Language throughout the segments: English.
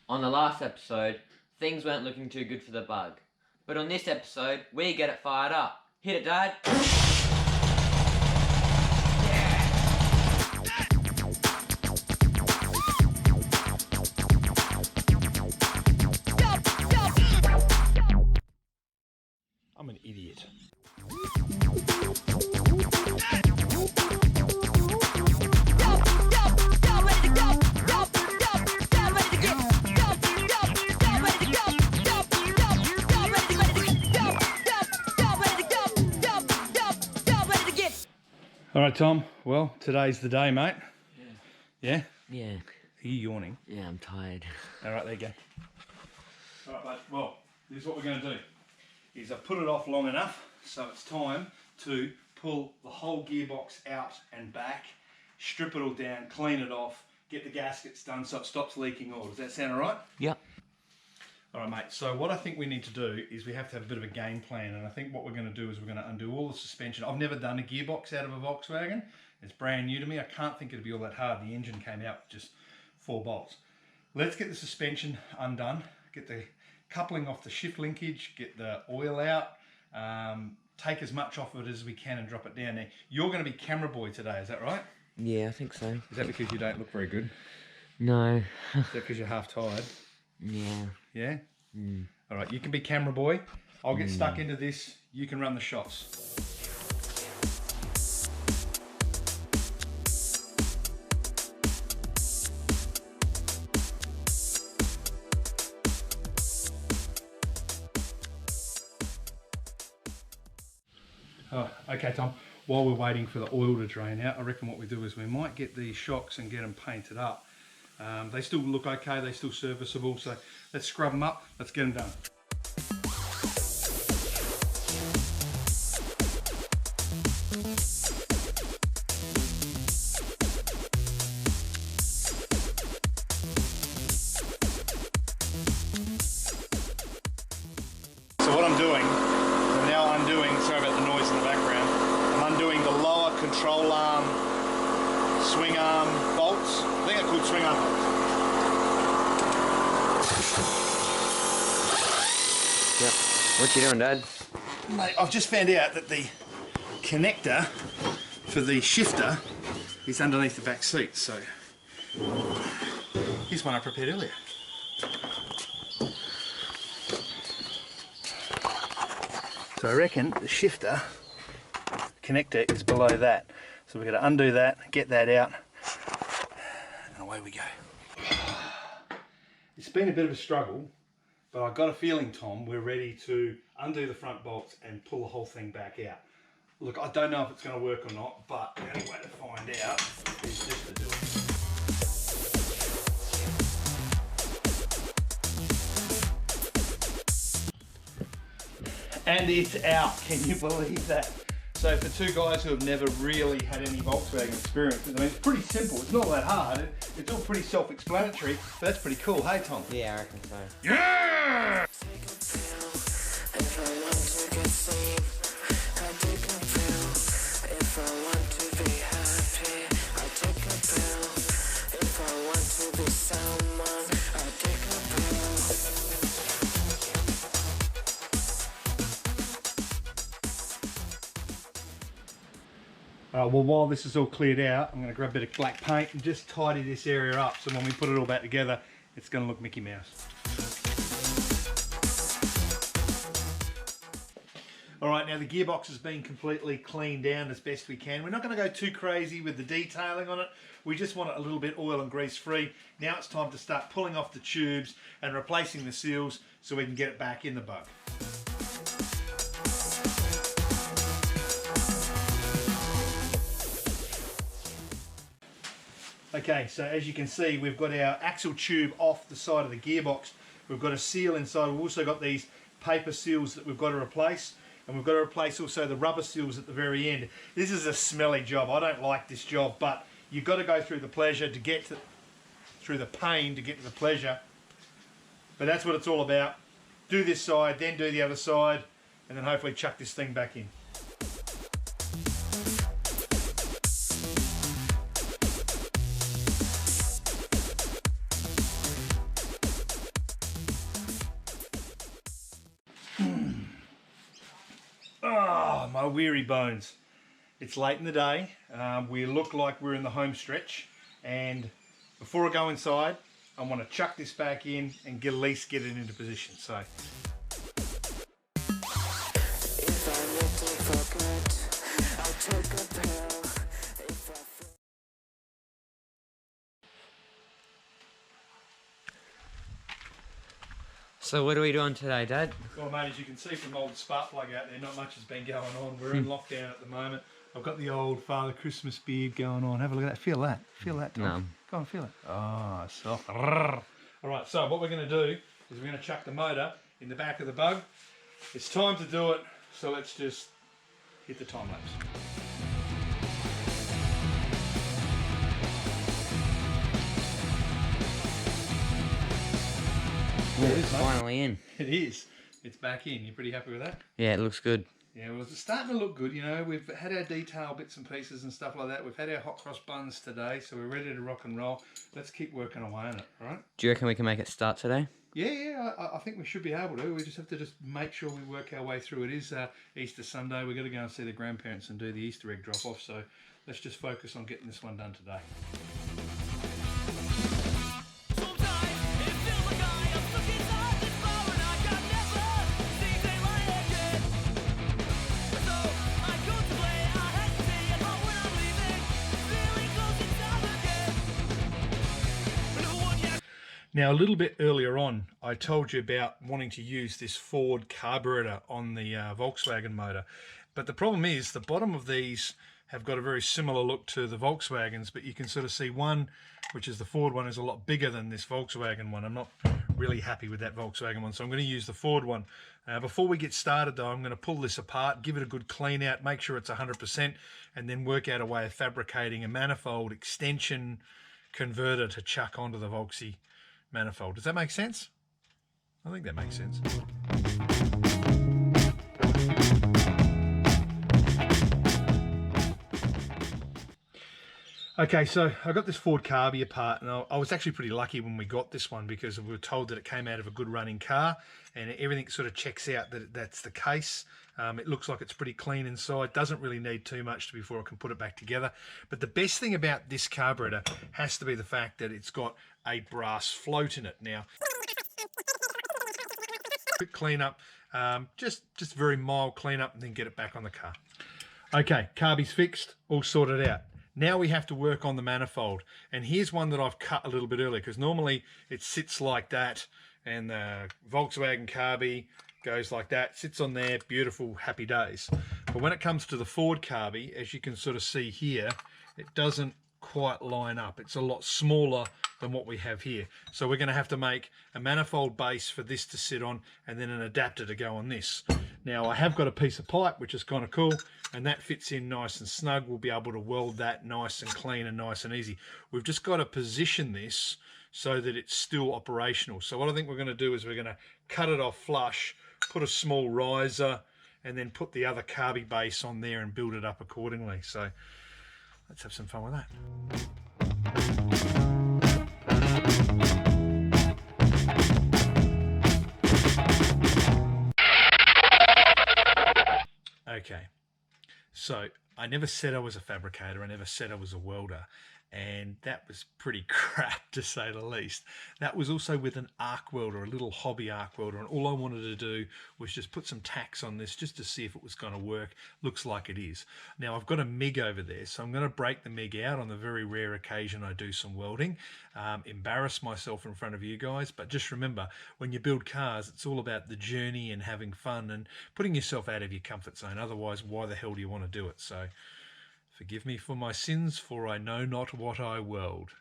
On the last episode, things weren't looking too good for the bug. But on this episode, we get it fired up. Hit it, Dad. I'm an idiot. All right, Tom. Well, today's the day, mate. Yeah? Yeah. Are you yawning? Yeah, I'm tired. All right, there you go. All right, mate. Well, this is what we're going to do. Is I've put it off long enough, so it's time to pull the whole gearbox out and back, strip it all down, clean it off, get the gaskets done so it stops leaking oil. Does that sound all right? Yep. All right, mate. So what I think we need to do is we have to have a bit of a game plan, and I think what we're going to do is we're going to undo all the suspension. I've never done a gearbox out of a Volkswagen. It's brand new to me. I can't think it'd be all that hard. The engine came out with just 4 bolts. Let's get the suspension undone, get the coupling off the shift linkage, get the oil out, take as much off of it as we can and drop it down. Now, you're going to be camera boy today, is that right? Yeah, I think so. Is that because you don't look very good? No. Is that because you're half tired? Yeah. Yeah? Mm. All right, you can be camera boy. I'll get stuck into this. You can run the shots. Oh, okay, Tom. While we're waiting for the oil to drain out, I reckon what we do is we might get these shocks and get them painted up. They still look okay, they're still serviceable, so let's scrub them up, let's get them done. So what I'm doing, I'm now undoing, sorry about the noise in the background, I'm undoing the lower control arm, swing arm bolts. I think they're called swing arm bolts. Yep. What you doing, Dad? Mate, I've just found out that the connector for the shifter is underneath the back seat, so here's one I prepared earlier. So I reckon the shifter connector is below that. So we're going to undo that, get that out, and away we go. It's been a bit of a struggle, but I've got a feeling, Tom, we're ready to undo the front bolts and pull the whole thing back out. Look, I don't know if it's going to work or not, but the only way to find out is just to do it. And it's out, can you believe that? So for two guys who have never really had any Volkswagen experience, I mean, it's pretty simple, it's not that hard, it's all pretty self-explanatory, but that's pretty cool, hey Tom? Yeah, I reckon so. Yeah! Well, while this is all cleared out, I'm going to grab a bit of black paint and just tidy this area up so when we put it all back together, it's going to look Mickey Mouse. Alright, now the gearbox has been completely cleaned down as best we can. We're not going to go too crazy with the detailing on it. We just want it a little bit oil and grease free. Now it's time to start pulling off the tubes and replacing the seals so we can get it back in the bug. Okay, so as you can see, we've got our axle tube off the side of the gearbox. We've got a seal inside. We've also got these paper seals that we've got to replace. And we've got to replace also the rubber seals at the very end. This is a smelly job. I don't like this job, but you've got to go through the pleasure to get to, through the pain to get to the pleasure. But that's what it's all about. Do this side, then do the other side, and then hopefully chuck this thing back in. my weary bones. It's late in the day. We look like we're in the home stretch, and before I go inside, I want to chuck this back in and at least get it into position. So. So what are we doing today, Dad? Well, mate, as you can see from the old spark plug out there, not much has been going on. We're in lockdown at the moment. I've got the old Father Christmas beard going on. Have a look at that. Feel that. Feel that, Tom. No. Go on, feel it. Oh, soft. All right, so what we're going to do is we're going to chuck the motor in the back of the bug. It's time to do it, so let's just hit the time lapse. It's finally in. It is. It's back in. You pretty happy with that? Yeah, it looks good. Yeah, well, it's starting to look good. You know, we've had our detail bits and pieces and stuff like that. We've had our hot cross buns today, so we're ready to rock and roll. Let's keep working away on it, all right? Do you reckon we can make it start today? Yeah, I think we should be able to. We just have to make sure we work our way through. It is Easter Sunday. We've got to go and see the grandparents and do the Easter egg drop-off, so let's just focus on getting this one done today. Now, a little bit earlier on, I told you about wanting to use this Ford carburetor on the Volkswagen motor. But the problem is the bottom of these have got a very similar look to the Volkswagens, but you can sort of see one, which is the Ford one, is a lot bigger than this Volkswagen one. I'm not really happy with that Volkswagen one, so I'm going to use the Ford one. Before we get started though, I'm going to pull this apart, give it a good clean out, make sure it's 100%, and then work out a way of fabricating a manifold extension converter to chuck onto the Volksy manifold. Does that make sense? I think that makes sense. Okay, so I got this Ford Carby apart, and I was actually pretty lucky when we got this one because we were told that it came out of a good running car, and everything sort of checks out that that's the case. It looks like it's pretty clean inside, doesn't really need too much before I can put it back together. But the best thing about this carburetor has to be the fact that it's got a brass float in it. Now, quick cleanup, just very mild cleanup, and then get it back on the car. Okay, carby's fixed, all sorted out. Now we have to work on the manifold, and here's one that I've cut a little bit earlier because normally it sits like that, and the Volkswagen Carby goes like that, sits on there, beautiful, happy days. But when it comes to the Ford Carby, as you can sort of see here, it doesn't quite line up. It's a lot smaller than what we have here. So we're going to have to make a manifold base for this to sit on, and then an adapter to go on this. Now I have got a piece of pipe, which is kind of cool, and that fits in nice and snug. We'll be able to weld that nice and clean and nice and easy. We've just got to position this so that it's still operational. So what I think we're going to do is we're going to cut it off flush, put a small riser, and then put the other carby base on there and build it up accordingly. So let's have some fun with that. Okay, so I never said I was a fabricator, I never said I was a welder, and that was pretty crap to say the least. That was also with an arc welder, a little hobby arc welder, and all I wanted to do was just put some tacks on this just to see if it was going to work. Looks like it is. Now I've got a MIG over there, so I'm going to break the MIG out on the very rare occasion I do some welding. Embarrass myself in front of you guys, but just remember, when you build cars, it's all about the journey and having fun and putting yourself out of your comfort zone. Otherwise, why the hell do you want to do it? So forgive me for my sins, for I know not what I weld.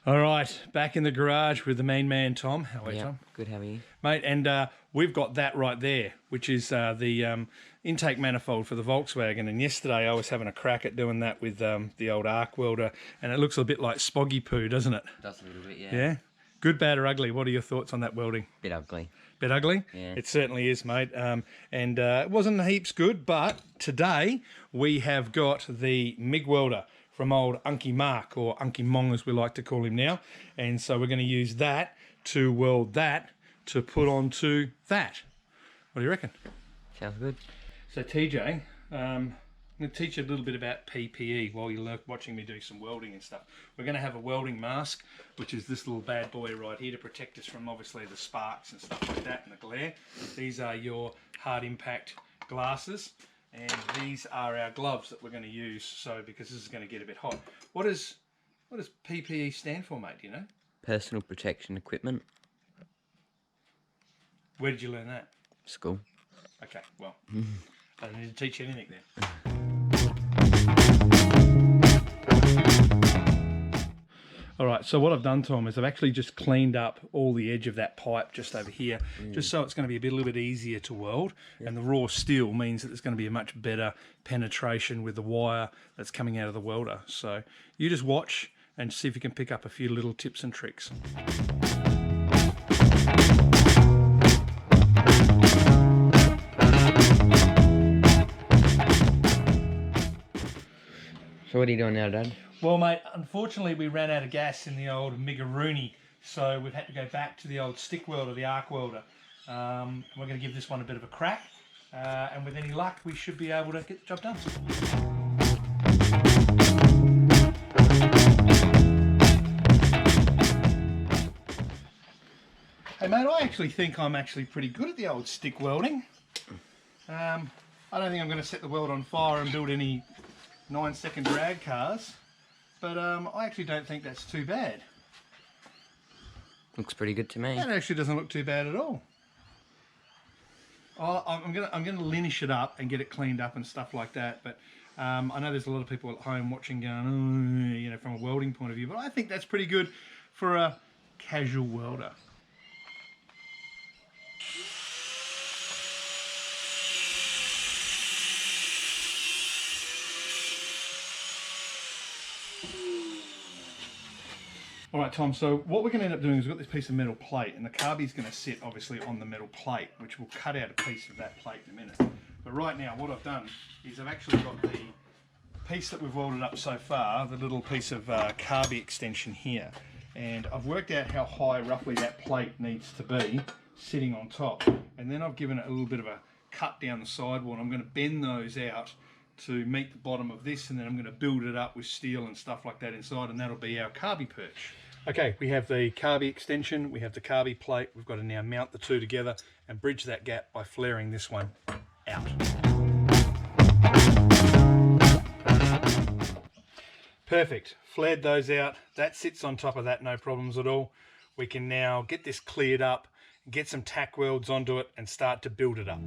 All right, back in the garage with the main man, Tom. How are you, Tom? Good, how are you? Mate, and we've got that right there, which is the intake manifold for the Volkswagen. And yesterday I was having a crack at doing that with the old arc welder, and it looks a bit like spoggy poo, doesn't it? Does a little bit, yeah. Yeah? Good, bad or ugly? What are your thoughts on that welding? Bit ugly. Bit ugly? Yeah. It certainly is, mate. And it wasn't heaps good, but today we have got the MIG welder from old Unky Mark, or Unky Mong as we like to call him now. And so we're going to use that to weld that to put onto that. What do you reckon? Sounds good. So TJ, I'm going to teach you a little bit about PPE while you're watching me do some welding and stuff. We're going to have a welding mask, which is this little bad boy right here to protect us from obviously the sparks and stuff like that and the glare. These are your hard impact glasses, and these are our gloves that we're going to use, so because this is going to get a bit hot. What does PPE stand for, mate, do you know? Personal protection equipment. Where did you learn that? School. Okay, well, I don't need to teach you anything then. All right, so what I've done, Tom, is I've actually just cleaned up all the edge of that pipe just over here, just so it's going to be a little bit easier to weld. Yep. And the raw steel means that there's going to be a much better penetration with the wire that's coming out of the welder. So you just watch and see if you can pick up a few little tips and tricks. So what are you doing now, Dad? Well, mate, unfortunately we ran out of gas in the old Migaroony, so we've had to go back to the old stick welder, the arc welder. We're going to give this one a bit of a crack, and with any luck we should be able to get the job done. Hey mate, I actually think I'm pretty good at the old stick welding. I don't think I'm going to set the weld on fire and build any 9-second drag cars. But I actually don't think that's too bad. Looks pretty good to me. That actually doesn't look too bad at all. I'm gonna linish it up and get it cleaned up and stuff like that. But I know there's a lot of people at home watching, going, oh, you know, from a welding point of view. But I think that's pretty good for a casual welder. All right, Tom, so what we're going to end up doing is we've got this piece of metal plate, and the carbie's going to sit obviously on the metal plate, which will cut out a piece of that plate in a minute. But right now what I've done is I've actually got the piece that we've welded up so far, the little piece of carbie extension here, and I've worked out how high roughly that plate needs to be sitting on top, and then I've given it a little bit of a cut down the sidewall, and I'm going to bend those out to meet the bottom of this, and then I'm going to build it up with steel and stuff like that inside, and that'll be our carbie perch. Okay, we have the carbie extension, we have the carbie plate. We've got to now mount the two together and bridge that gap by flaring this one out. Perfect, flared those out. That sits on top of that, no problems at all. We can now get this cleared up, get some tack welds onto it and start to build it up.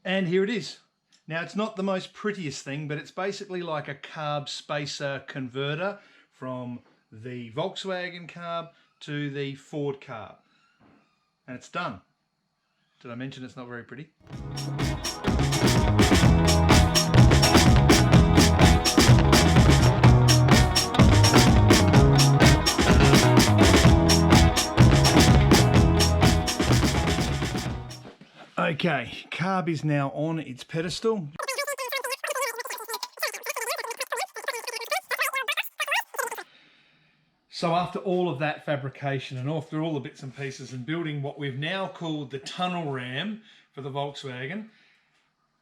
And here it is. Now, it's not the most prettiest thing, but it's basically like a carb spacer converter from the Volkswagen carb to the Ford carb. And it's done. Did I mention it's not very pretty? Okay, carb is now on its pedestal. So after all of that fabrication and after all the bits and pieces and building what we've now called the tunnel ram for the Volkswagen,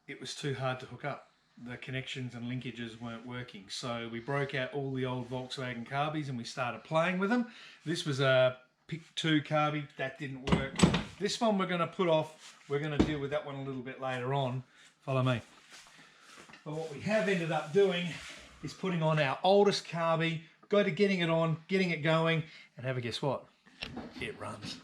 it was too hard to hook up. The connections and linkages weren't working. So we broke out all the old Volkswagen carbies and we started playing with them. This was a Pick 2 carbie, that didn't work. This one we're going to put off. We're going to deal with that one a little bit later on. Follow me. But what we have ended up doing is putting on our oldest carbie, go to getting it on, getting it going, and have a guess what? It runs.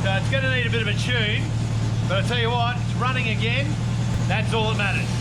So it's going to need a bit of a tune, but I tell you what, it's running again. That's all that matters.